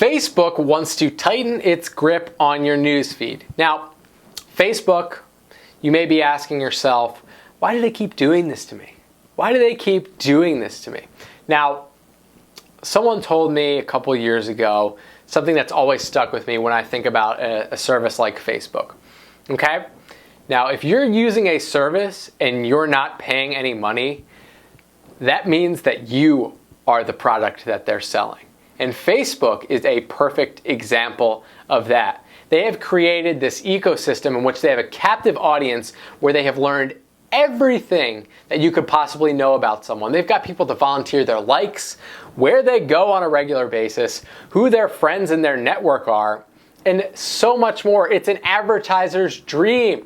Facebook wants to tighten its grip on your newsfeed. Now, Facebook, you may be asking yourself, why do they keep doing this to me? Why do they keep doing this to me? Now, someone told me a couple years ago something that's always stuck with me when I think about a service like Facebook. Okay? Now, if you're using a service and you're not paying any money, that means that you are the product that they're selling. And Facebook is a perfect example of that. They have created this ecosystem in which they have a captive audience where they have learned everything that you could possibly know about someone. They've got people to volunteer their likes, where they go on a regular basis, who their friends in their network are, and so much more. It's an advertiser's dream.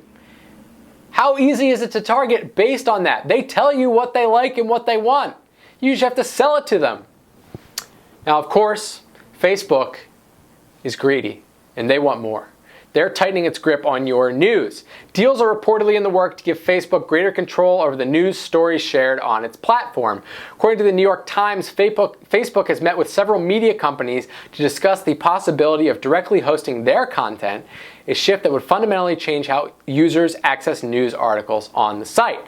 How easy is it to target based on that? They tell you what they like and what they want. You just have to sell it to them. Now, of course, Facebook is greedy and they want more. They're tightening its grip on your news. Deals are reportedly in the work to give Facebook greater control over the news stories shared on its platform. According to the New York Times, Facebook has met with several media companies to discuss the possibility of directly hosting their content, a shift that would fundamentally change how users access news articles on the site.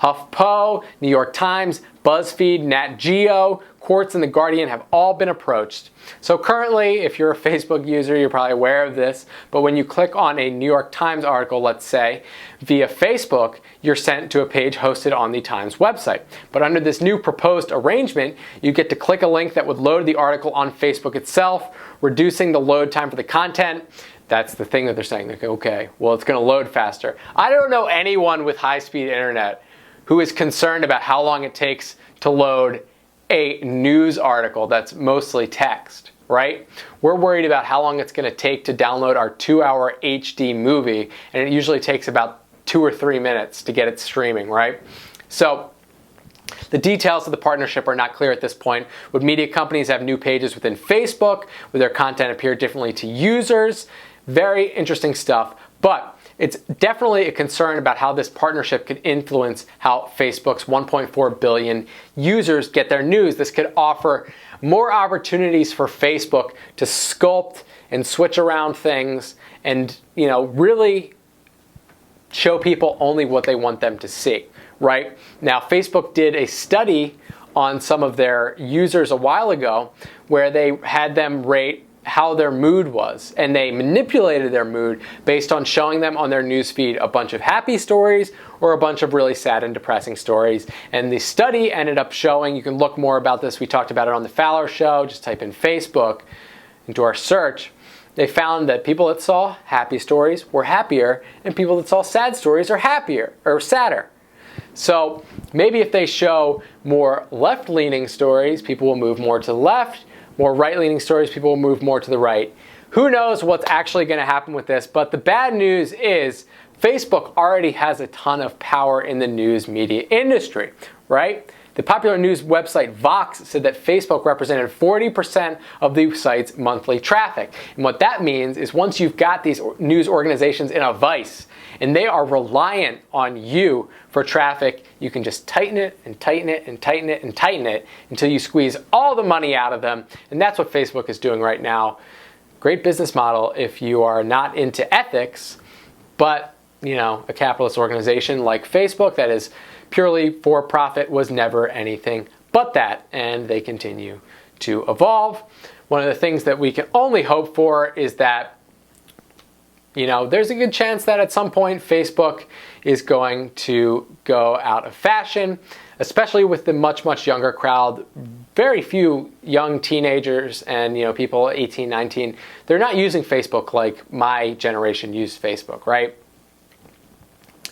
HuffPo, New York Times, BuzzFeed, Nat Geo, Quartz, and The Guardian have all been approached. So currently, if you're a Facebook user, you're probably aware of this, but when you click on a New York Times article, let's say, via Facebook, you're sent to a page hosted on the Times website. But under this new proposed arrangement, you get to click a link that would load the article on Facebook itself, reducing the load time for the content. That's the thing that they're saying. Okay, well, it's going to load faster. I don't know anyone with high-speed internet who is concerned about how long it takes to load a news article that's mostly text, right? We're worried about how long it's going to take to download our 2-hour HD movie, and it usually takes about 2 or 3 minutes to get it streaming, right? So the details of the partnership are not clear at this point. Would media companies have new pages within Facebook? Would their content appear differently to users? Very interesting stuff, but it's definitely a concern about how this partnership could influence how Facebook's 1.4 billion users get their news. This could offer more opportunities for Facebook to sculpt and switch around things and, really show people only what they want them to see, right? Now, Facebook did a study on some of their users a while ago where they had them rate how their mood was, and they manipulated their mood based on showing them on their newsfeed a bunch of happy stories or a bunch of really sad and depressing stories. And the study ended up showing, you can look more about this, we talked about it on the Fowler Show, just type in Facebook into our search. They found that people that saw happy stories were happier, and people that saw sad stories are happier or sadder. So maybe if they show more left-leaning stories, people will move more to the left. More right-leaning stories, people will move more to the right. Who knows what's actually going to happen with this, but the bad news is Facebook already has a ton of power in the news media industry, right? The popular news website Vox said that Facebook represented 40% of the site's monthly traffic. And what that means is once you've got these news organizations in a vice and they are reliant on you for traffic, you can just tighten it and tighten it and tighten it and tighten it until you squeeze all the money out of them. And that's what Facebook is doing right now. Great business model if you are not into ethics, but a capitalist organization like Facebook that is purely for profit was never anything but that, and they continue to evolve. One of the things that we can only hope for is that there's a good chance that at some point Facebook is going to go out of fashion, especially with the much, much younger crowd. Very few young teenagers and people 18, 19, they're not using Facebook like my generation used Facebook, right?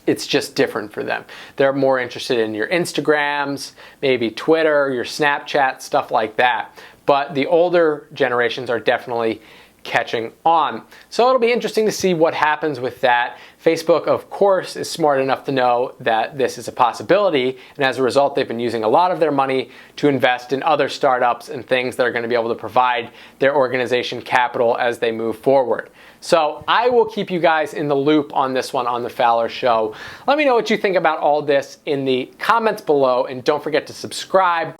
It's just different for them. They're more interested in your Instagrams, maybe Twitter, your Snapchat, stuff like that. But the older generations are definitely catching on. So it'll be interesting to see what happens with that. Facebook, of course, is smart enough to know that this is a possibility, and as a result, they've been using a lot of their money to invest in other startups and things that are going to be able to provide their organization capital as they move forward. So I will keep you guys in the loop on this one on the Fowler Show. Let me know what you think about all this in the comments below, and don't forget to subscribe.